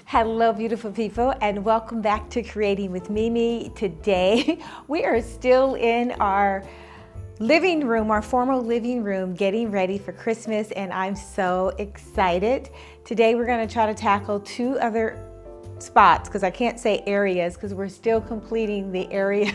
Hello beautiful people, and welcome back to Creating with Mimi. Today we are still in our living room, our formal living room, getting ready for Christmas, and I'm so excited. Today we're going to try to tackle two other spots, because I can't say areas because we're still completing the area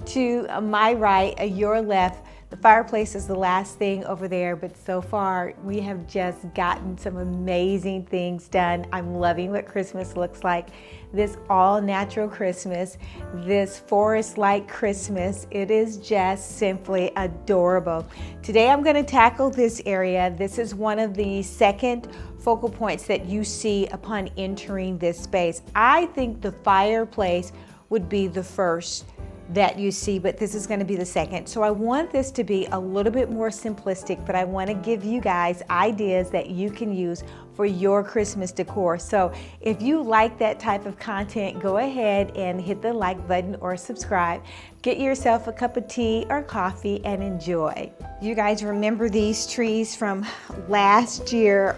to my right, your left. The fireplace is the last thing over there, but so far we have just gotten some amazing things done. I'm loving what Christmas looks like. This all natural Christmas, this forest-like Christmas, it is just simply adorable. Today I'm going to tackle this area. This is one of the second focal points that you see upon entering this space. I think the fireplace would be the first that you see, but this is going to be the second. So I want this to be a little bit more simplistic, but I want to give you guys ideas that you can use for your Christmas decor. So if you like that type of content, go ahead and hit the like button or subscribe. Get yourself a cup of tea or coffee and enjoy. You guys remember these trees from last year?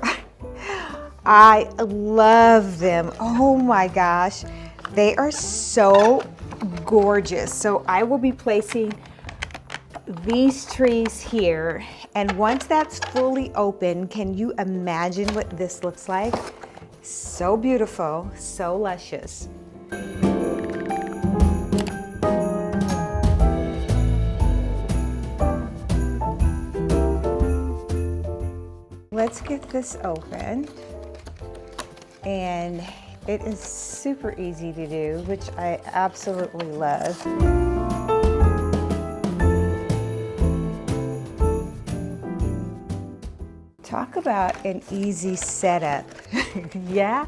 I love them. Oh my gosh, they are so gorgeous. So I will be placing these trees here, and once that's fully open, can you imagine what this looks like? So beautiful, so luscious. Let's get this open, and it is super easy to do, which I absolutely love. Talk about an easy setup. Yeah?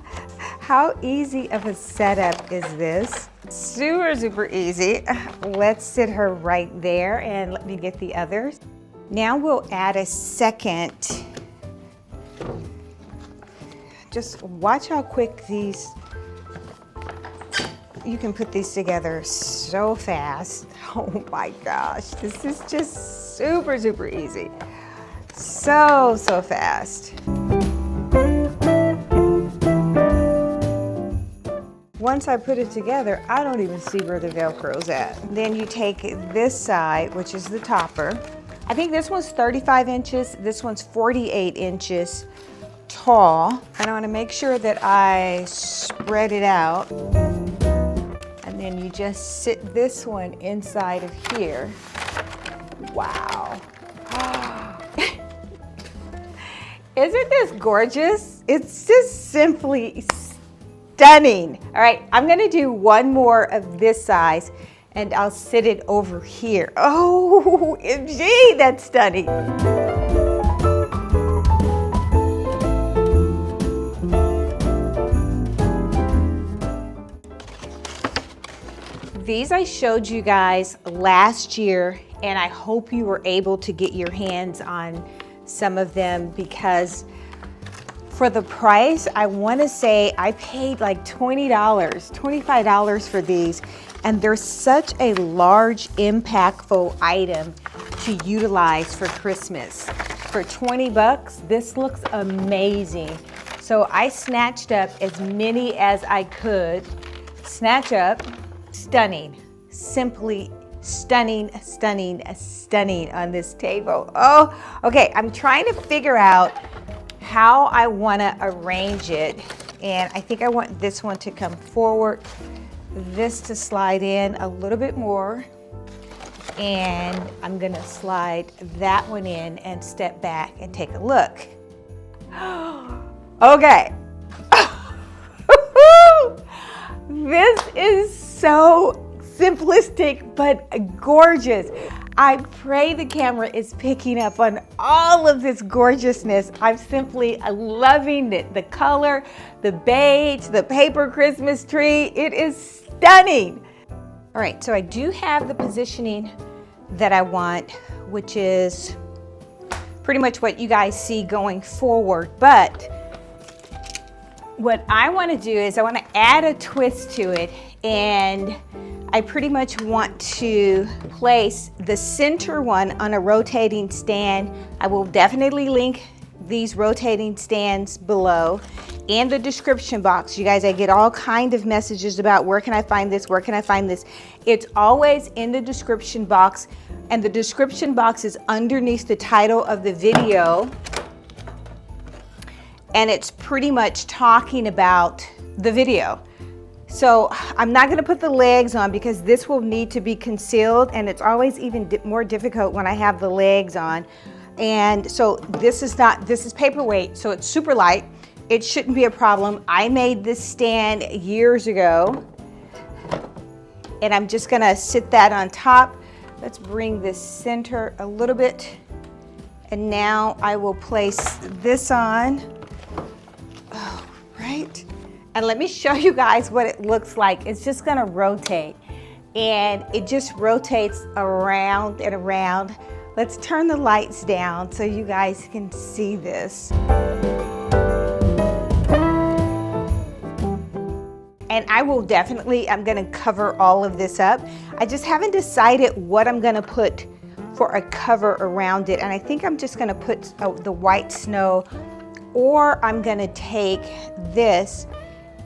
How easy of a setup is this? Super, super easy. Let's sit her right there, and let me get the others. Now we'll add a second. Just watch how quick these, you can put these together so fast. Oh my gosh, this is just super, super easy. So fast. Once I put it together, I don't even see where the Velcro's at. Then you take this side, which is the topper. I think this one's 35 inches, this one's 48 inches. Tall, and I want to make sure that I spread it out, and then you just sit this one inside of here. Wow. Isn't this gorgeous? It's just simply stunning. All right, I'm going to do one more of this size, and I'll sit it over here. Oh, MG, that's stunning. These I showed you guys last year, and I hope you were able to get your hands on some of them, because for the price, I want to say I paid like $20, $25 for these, and they're such a large, impactful item to utilize for Christmas. For 20 bucks, this looks amazing. So I snatched up as many as I could. Snatch up. Stunning, simply stunning, stunning, stunning on this table. Oh, okay, I'm trying to figure out how I want to arrange it, and I think I want this one to come forward, this to slide in a little bit more, and I'm gonna slide that one in and step back and take a look. Okay. This is so simplistic but gorgeous. I pray the camera is picking up on all of this gorgeousness. I'm simply loving it. The color, the beige, the paper Christmas tree, it is stunning. All right, so I do have the positioning that I want, which is pretty much what you guys see going forward, but what I want to do is I want to add a twist to it, and I pretty much want to place the center one on a rotating stand. I will definitely link these rotating stands below and the description box. You guys, I get all kind of messages about where can I find this, where can I find this. It's always in the description box, and the description box is underneath the title of the video, and it's pretty much talking about the video. So I'm not going to put the legs on because this will need to be concealed, and it's always even more difficult when I have the legs on. And so this is paperweight, so it's super light. It shouldn't be a problem. I made this stand years ago, and I'm just going to sit that on top. Let's bring this center a little bit, and now I will place this on. Oh, right. And let me show you guys what it looks like. It's just gonna rotate, and it just rotates around and around. Let's turn the lights down so you guys can see this. And I will definitely, I'm gonna cover all of this up. I just haven't decided what I'm gonna put for a cover around it. And I think I'm just gonna put the white snow, or I'm gonna take this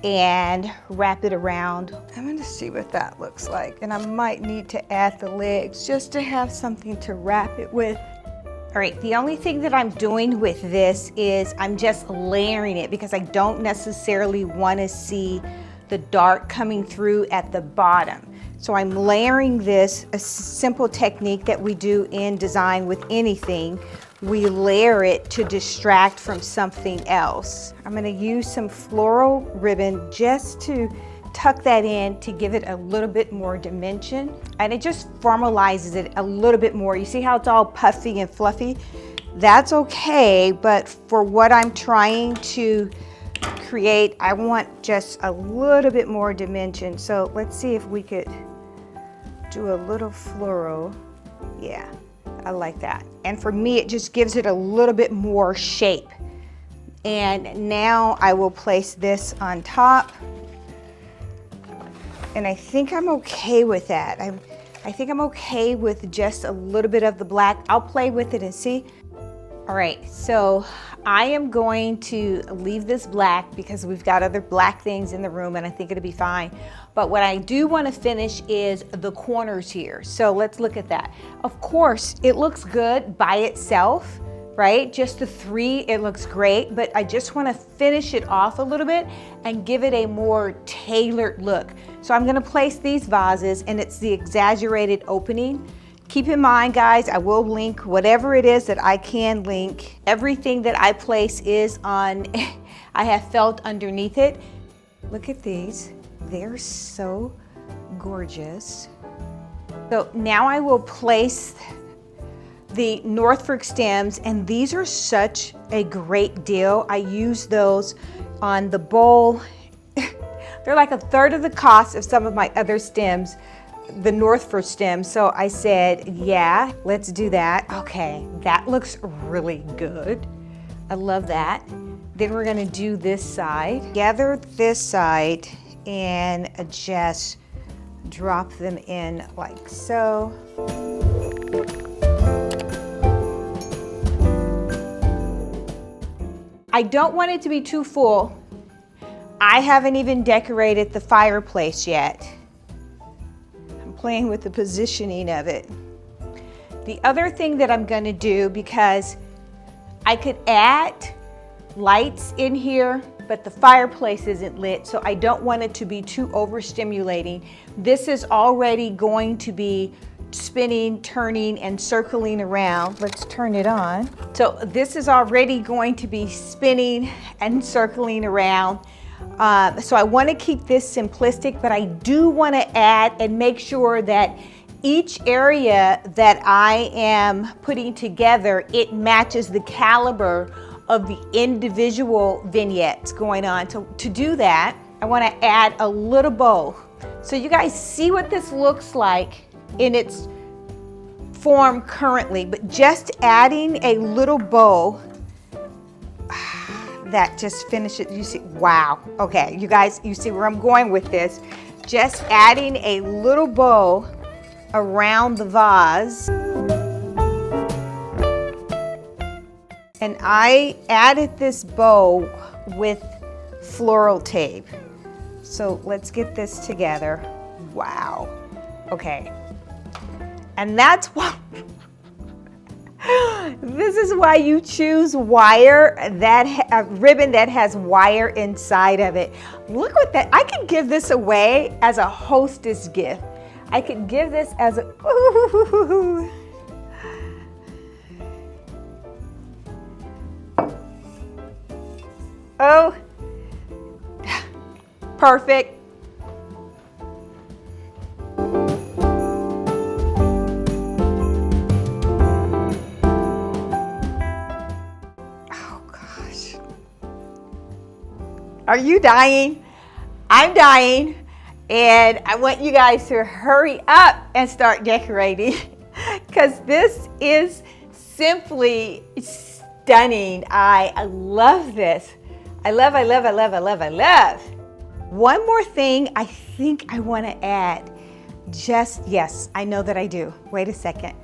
and wrap it around. I'm gonna see what that looks like. And I might need to add the legs just to have something to wrap it with. All right, the only thing that I'm doing with this is I'm just layering it because I don't necessarily wanna see the dark coming through at the bottom. So I'm layering this, a simple technique that we do in design with anything. We layer it to distract from something else. I'm gonna use some floral ribbon just to tuck that in to give it a little bit more dimension. And it just formalizes it a little bit more. You see how it's all puffy and fluffy? That's okay, but for what I'm trying to create, I want just a little bit more dimension. So let's see if we could do a little floral. Yeah. I like that. And for me, it just gives it a little bit more shape. And now I will place this on top. And I think I'm okay with that. I think I'm okay with just a little bit of the black. I'll play with it and see. All right, so I am going to leave this black because we've got other black things in the room and I think it'll be fine. But what I do want to finish is the corners here. So let's look at that. Of course, it looks good by itself, right? Just the three, it looks great, but I just want to finish it off a little bit and give it a more tailored look. So I'm going to place these vases, and it's the exaggerated opening. Keep in mind, guys, I will link whatever it is that I can link. Everything that I place is on, I have felt underneath it. Look at these. They're so gorgeous. So now I will place the Norfolk stems, and these are such a great deal. I use those on the bowl. They're like a third of the cost of some of my other stems, the Norfolk stem. So I said, yeah, let's do that. Okay, that looks really good. I love that. Then we're gonna do this side. Gather this side and just drop them in like so. I don't want it to be too full. I haven't even decorated the fireplace yet. I'm playing with the positioning of it. The other thing that I'm gonna do, because I could add lights in here, but the fireplace isn't lit, so I don't want it to be too overstimulating. This is already going to be spinning, turning, and circling around. Let's turn it on. So this is already going to be spinning and circling around. So I want to keep this simplistic, but I do want to add and make sure that each area that I am putting together, it matches the caliber of the individual vignettes going on. So to do that, I want to add a little bow. So you guys see what this looks like in its form currently, but just adding a little bow, that just finishes it. You see, wow. Okay, you guys, you see where I'm going with this. Just adding a little bow around the vase. And And I added this bow with floral tape. So let's get this together. Wow. Okay. And that's why, this is why you choose wire, a ribbon that has wire inside of it. Look what that, I could give this away as a hostess gift. I could give this as a, ooh. Oh, perfect. Oh gosh. Are you dying? I'm dying. And I want you guys to hurry up and start decorating because this is simply stunning. I love this. I love. One more thing I think I want to add. Yes, I know that I do. Wait a second.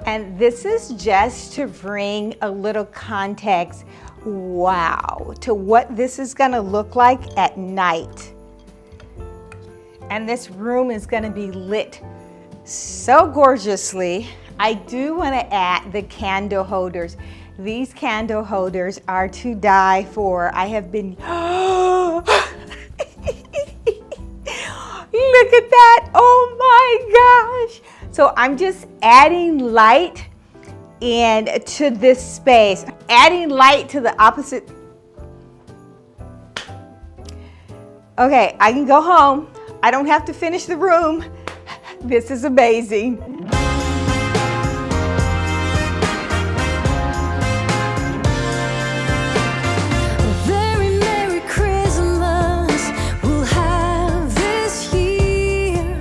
And this is just to bring a little context, wow, to what this is going to look like at night. And this room is going to be lit so gorgeously. I do want to add the candle holders. These candle holders are to die for. I have been, look at that, oh my gosh. So I'm just adding light and to this space, adding light to the opposite. Okay, I can go home. I don't have to finish the room. This is amazing. Very Merry Christmas we'll have this year.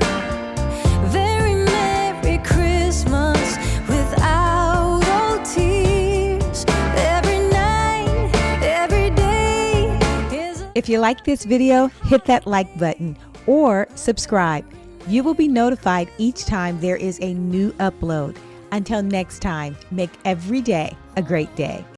Very Merry Christmas without all tears. Every night, every day is a... If you like this video, hit that like button or subscribe. You will be notified each time there is a new upload. Until next time, make every day a great day.